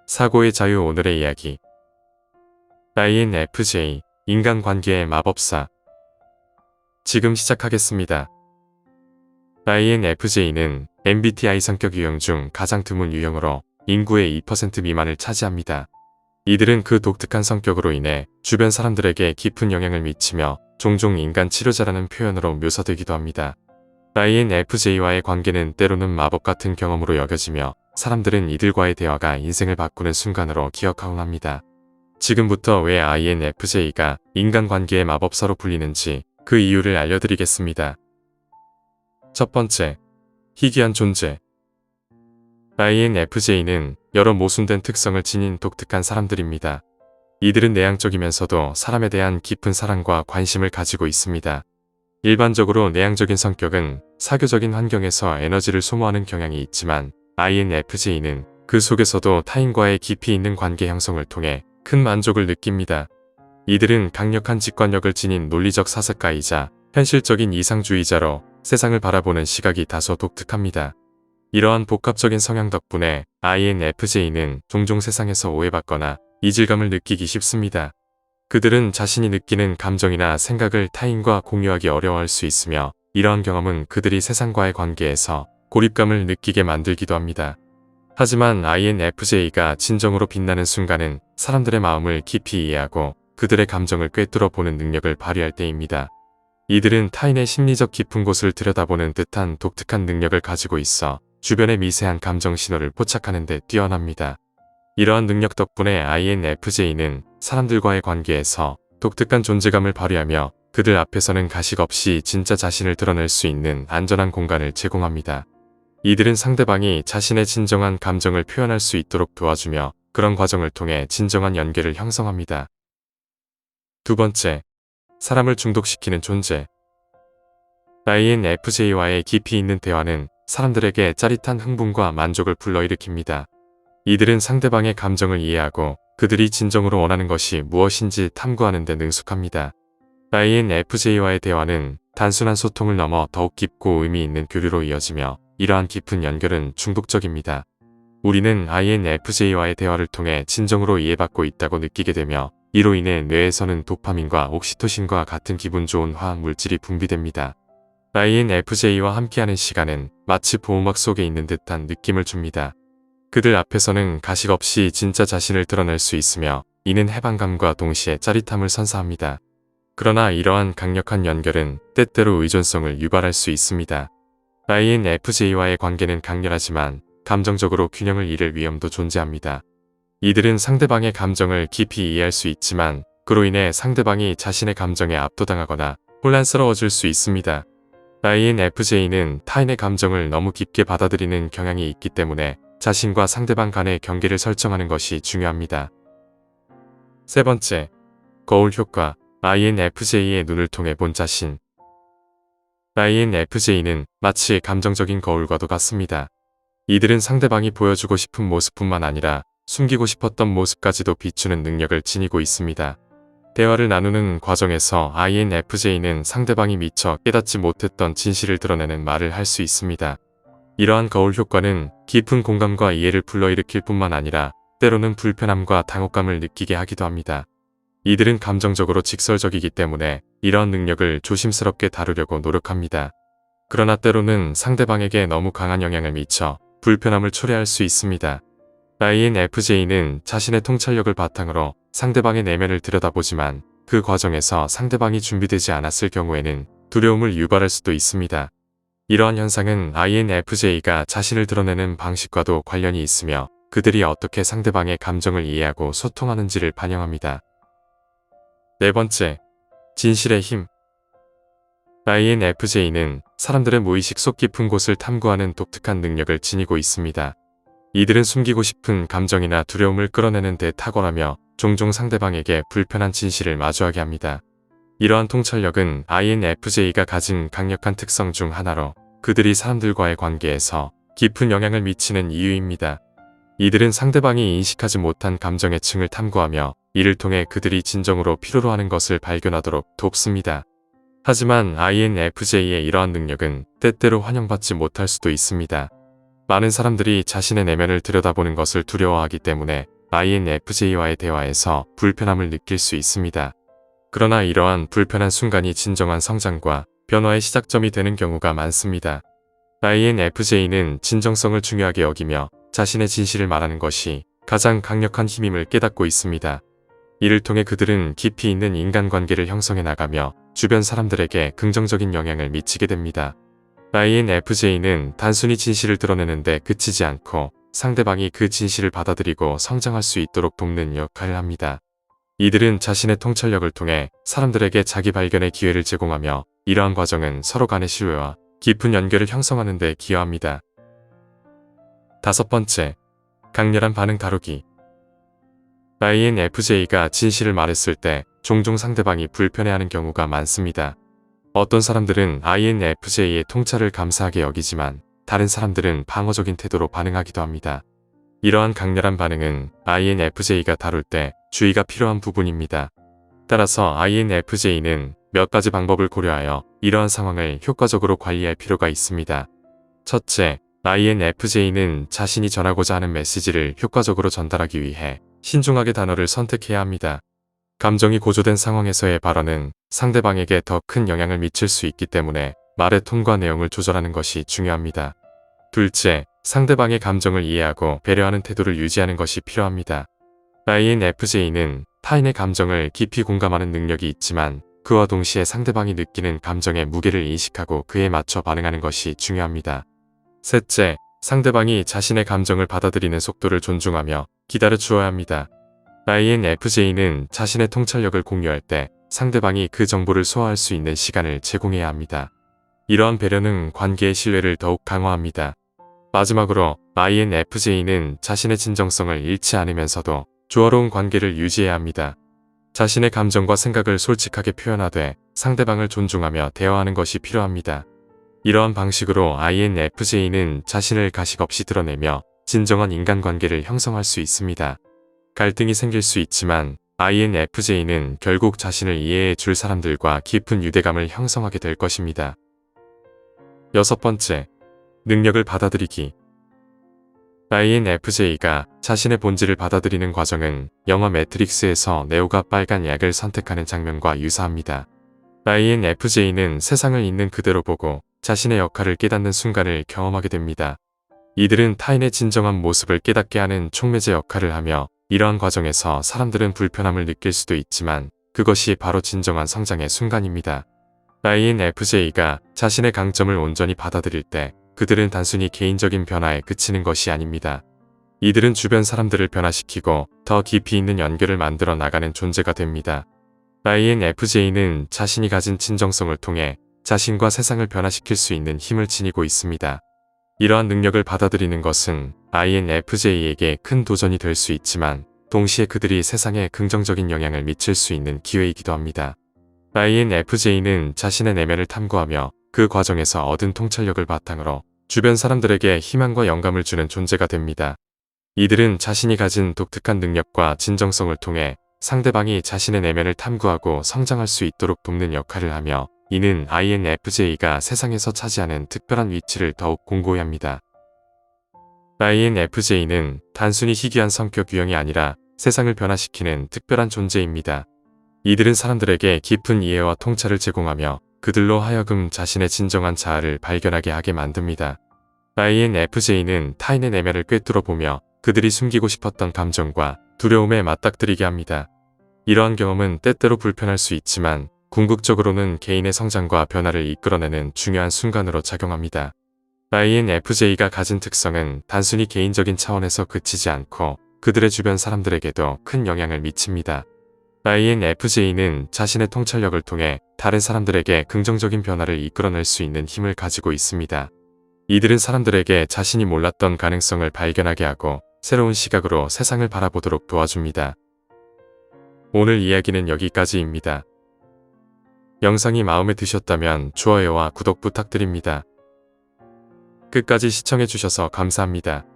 사고의 자유 오늘의 이야기. INFJ 인간관계의 마법사. 지금 시작하겠습니다. INFJ는 MBTI 성격 유형 중 가장 드문 유형으로 인구의 2% 미만을 차지합니다. 이들은 그 독특한 성격으로 인해 주변 사람들에게 깊은 영향을 미치며 종종 인간 치료자라는 표현으로 묘사되기도 합니다. INFJ와의 관계는 때로는 마법 같은 경험으로 여겨지며 사람들은 이들과의 대화가 인생을 바꾸는 순간으로 기억하곤 합니다. 지금부터 왜 INFJ가 인간관계의 마법사로 불리는지 그 이유를 알려드리겠습니다. 첫 번째, 희귀한 존재. INFJ는 여러 모순된 특성을 지닌 독특한 사람들입니다. 이들은 내향적이면서도 사람에 대한 깊은 사랑과 관심을 가지고 있습니다. 일반적으로 내향적인 성격은 사교적인 환경에서 에너지를 소모하는 경향이 있지만 INFJ는 그 속에서도 타인과의 깊이 있는 관계 형성을 통해 큰 만족을 느낍니다. 이들은 강력한 직관력을 지닌 논리적 사색가이자 현실적인 이상주의자로 세상을 바라보는 시각이 다소 독특합니다. 이러한 복합적인 성향 덕분에 INFJ는 종종 세상에서 오해받거나 이질감을 느끼기 쉽습니다. 그들은 자신이 느끼는 감정이나 생각을 타인과 공유하기 어려워할 수 있으며 이러한 경험은 그들이 세상과의 관계에서 고립감을 느끼게 만들기도 합니다. 하지만 INFJ가 진정으로 빛나는 순간은 사람들의 마음을 깊이 이해하고 그들의 감정을 꿰뚫어 보는 능력을 발휘할 때입니다. 이들은 타인의 심리적 깊은 곳을 들여다보는 듯한 독특한 능력을 가지고 있어 주변의 미세한 감정 신호를 포착하는 데 뛰어납니다. 이러한 능력 덕분에 INFJ는 사람들과의 관계에서 독특한 존재감을 발휘하며 그들 앞에서는 가식 없이 진짜 자신을 드러낼 수 있는 안전한 공간을 제공합니다. 이들은 상대방이 자신의 진정한 감정을 표현할 수 있도록 도와주며 그런 과정을 통해 진정한 연계를 형성합니다. 두 번째, 사람을 중독시키는 존재. INFJ와의 깊이 있는 대화는 사람들에게 짜릿한 흥분과 만족을 불러일으킵니다. 이들은 상대방의 감정을 이해하고 그들이 진정으로 원하는 것이 무엇인지 탐구하는 데 능숙합니다. INFJ와의 대화는 단순한 소통을 넘어 더욱 깊고 의미 있는 교류로 이어지며 이러한 깊은 연결은 중독적입니다. 우리는 INFJ와의 대화를 통해 진정으로 이해받고 있다고 느끼게 되며 이로 인해 뇌에서는 도파민과 옥시토신과 같은 기분 좋은 화학 물질이 분비됩니다. INFJ와 함께하는 시간은 마치 보호막 속에 있는 듯한 느낌을 줍니다. 그들 앞에서는 가식 없이 진짜 자신을 드러낼 수 있으며 이는 해방감과 동시에 짜릿함을 선사합니다. 그러나 이러한 강력한 연결은 때때로 의존성을 유발할 수 있습니다. INFJ와의 관계는 강렬하지만 감정적으로 균형을 잃을 위험도 존재합니다. 이들은 상대방의 감정을 깊이 이해할 수 있지만 그로 인해 상대방이 자신의 감정에 압도당하거나 혼란스러워질 수 있습니다. INFJ는 타인의 감정을 너무 깊게 받아들이는 경향이 있기 때문에 자신과 상대방 간의 경계를 설정하는 것이 중요합니다. 세 번째, 거울 효과. INFJ의 눈을 통해 본 자신. INFJ는 마치 감정적인 거울과도 같습니다. 이들은 상대방이 보여주고 싶은 모습뿐만 아니라 숨기고 싶었던 모습까지도 비추는 능력을 지니고 있습니다. 대화를 나누는 과정에서 INFJ는 상대방이 미처 깨닫지 못했던 진실을 드러내는 말을 할 수 있습니다. 이러한 거울 효과는 깊은 공감과 이해를 불러일으킬 뿐만 아니라 때로는 불편함과 당혹감을 느끼게 하기도 합니다. 이들은 감정적으로 직설적이기 때문에 이러한 능력을 조심스럽게 다루려고 노력합니다. 그러나 때로는 상대방에게 너무 강한 영향을 미쳐 불편함을 초래할 수 있습니다. INFJ는 자신의 통찰력을 바탕으로 상대방의 내면을 들여다보지만 그 과정에서 상대방이 준비되지 않았을 경우에는 두려움을 유발할 수도 있습니다. 이러한 현상은 INFJ가 자신을 드러내는 방식과도 관련이 있으며 그들이 어떻게 상대방의 감정을 이해하고 소통하는지를 반영합니다. 네 번째, 진실의 힘. INFJ는 사람들의 무의식 속 깊은 곳을 탐구하는 독특한 능력을 지니고 있습니다. 이들은 숨기고 싶은 감정이나 두려움을 끌어내는 데 탁월하며 종종 상대방에게 불편한 진실을 마주하게 합니다. 이러한 통찰력은 INFJ가 가진 강력한 특성 중 하나로 그들이 사람들과의 관계에서 깊은 영향을 미치는 이유입니다. 이들은 상대방이 인식하지 못한 감정의 층을 탐구하며 이를 통해 그들이 진정으로 필요로 하는 것을 발견하도록 돕습니다. 하지만 INFJ의 이러한 능력은 때때로 환영받지 못할 수도 있습니다. 많은 사람들이 자신의 내면을 들여다보는 것을 두려워하기 때문에 INFJ와의 대화에서 불편함을 느낄 수 있습니다. 그러나 이러한 불편한 순간이 진정한 성장과 변화의 시작점이 되는 경우가 많습니다. INFJ는 진정성을 중요하게 여기며 자신의 진실을 말하는 것이 가장 강력한 힘임을 깨닫고 있습니다. 이를 통해 그들은 깊이 있는 인간관계를 형성해 나가며 주변 사람들에게 긍정적인 영향을 미치게 됩니다. INFJ는 단순히 진실을 드러내는데 그치지 않고 상대방이 그 진실을 받아들이고 성장할 수 있도록 돕는 역할을 합니다. 이들은 자신의 통찰력을 통해 사람들에게 자기 발견의 기회를 제공하며 이러한 과정은 서로 간의 신뢰와 깊은 연결을 형성하는 데 기여합니다. 5번째, 강렬한 반응 다루기. INFJ가 진실을 말했을 때 종종 상대방이 불편해하는 경우가 많습니다. 어떤 사람들은 INFJ의 통찰을 감사하게 여기지만 다른 사람들은 방어적인 태도로 반응하기도 합니다. 이러한 강렬한 반응은 INFJ가 다룰 때 주의가 필요한 부분입니다. 따라서 INFJ는 몇 가지 방법을 고려하여 이러한 상황을 효과적으로 관리할 필요가 있습니다. 첫째, INFJ는 자신이 전하고자 하는 메시지를 효과적으로 전달하기 위해 신중하게 단어를 선택해야 합니다. 감정이 고조된 상황에서의 발언은 상대방에게 더 큰 영향을 미칠 수 있기 때문에 말의 톤과 내용을 조절하는 것이 중요합니다. 둘째, 상대방의 감정을 이해하고 배려하는 태도를 유지하는 것이 필요합니다. INFJ는 타인의 감정을 깊이 공감하는 능력이 있지만 그와 동시에 상대방이 느끼는 감정의 무게를 인식하고 그에 맞춰 반응하는 것이 중요합니다. 셋째, 상대방이 자신의 감정을 받아들이는 속도를 존중하며 기다려 주어야 합니다. INFJ는 자신의 통찰력을 공유할 때 상대방이 그 정보를 소화할 수 있는 시간을 제공해야 합니다. 이러한 배려는 관계의 신뢰를 더욱 강화합니다. 마지막으로 INFJ는 자신의 진정성을 잃지 않으면서도 조화로운 관계를 유지해야 합니다. 자신의 감정과 생각을 솔직하게 표현하되 상대방을 존중하며 대화하는 것이 필요합니다. 이러한 방식으로 INFJ는 자신을 가식 없이 드러내며 진정한 인간관계를 형성할 수 있습니다. 갈등이 생길 수 있지만 INFJ는 결국 자신을 이해해 줄 사람들과 깊은 유대감을 형성하게 될 것입니다. 6번째, 능력을 받아들이기. INFJ가 자신의 본질을 받아들이는 과정은 영화 매트릭스에서 네오가 빨간 약을 선택하는 장면과 유사합니다. INFJ는 세상을 있는 그대로 보고 자신의 역할을 깨닫는 순간을 경험하게 됩니다. 이들은 타인의 진정한 모습을 깨닫게 하는 촉매제 역할을 하며 이러한 과정에서 사람들은 불편함을 느낄 수도 있지만 그것이 바로 진정한 성장의 순간입니다. INFJ가 자신의 강점을 온전히 받아들일 때 그들은 단순히 개인적인 변화에 그치는 것이 아닙니다. 이들은 주변 사람들을 변화시키고 더 깊이 있는 연결을 만들어 나가는 존재가 됩니다. INFJ는 자신이 가진 진정성을 통해 자신과 세상을 변화시킬 수 있는 힘을 지니고 있습니다. 이러한 능력을 받아들이는 것은 INFJ에게 큰 도전이 될 수 있지만 동시에 그들이 세상에 긍정적인 영향을 미칠 수 있는 기회이기도 합니다. INFJ는 자신의 내면을 탐구하며 그 과정에서 얻은 통찰력을 바탕으로 주변 사람들에게 희망과 영감을 주는 존재가 됩니다. 이들은 자신이 가진 독특한 능력과 진정성을 통해 상대방이 자신의 내면을 탐구하고 성장할 수 있도록 돕는 역할을 하며 이는 INFJ가 세상에서 차지하는 특별한 위치를 더욱 공고히 합니다. INFJ는 단순히 희귀한 성격 유형이 아니라 세상을 변화시키는 특별한 존재입니다. 이들은 사람들에게 깊은 이해와 통찰을 제공하며 그들로 하여금 자신의 진정한 자아를 발견하게 하게 만듭니다. INFJ는 타인의 내면을 꿰뚫어 보며 그들이 숨기고 싶었던 감정과 두려움에 맞닥뜨리게 합니다. 이러한 경험은 때때로 불편할 수 있지만 궁극적으로는 개인의 성장과 변화를 이끌어내는 중요한 순간으로 작용합니다. INFJ가 가진 특성은 단순히 개인적인 차원에서 그치지 않고 그들의 주변 사람들에게도 큰 영향을 미칩니다. INFJ는 자신의 통찰력을 통해 다른 사람들에게 긍정적인 변화를 이끌어낼 수 있는 힘을 가지고 있습니다. 이들은 사람들에게 자신이 몰랐던 가능성을 발견하게 하고 새로운 시각으로 세상을 바라보도록 도와줍니다. 오늘 이야기는 여기까지입니다. 영상이 마음에 드셨다면 좋아요와 구독 부탁드립니다. 끝까지 시청해주셔서 감사합니다.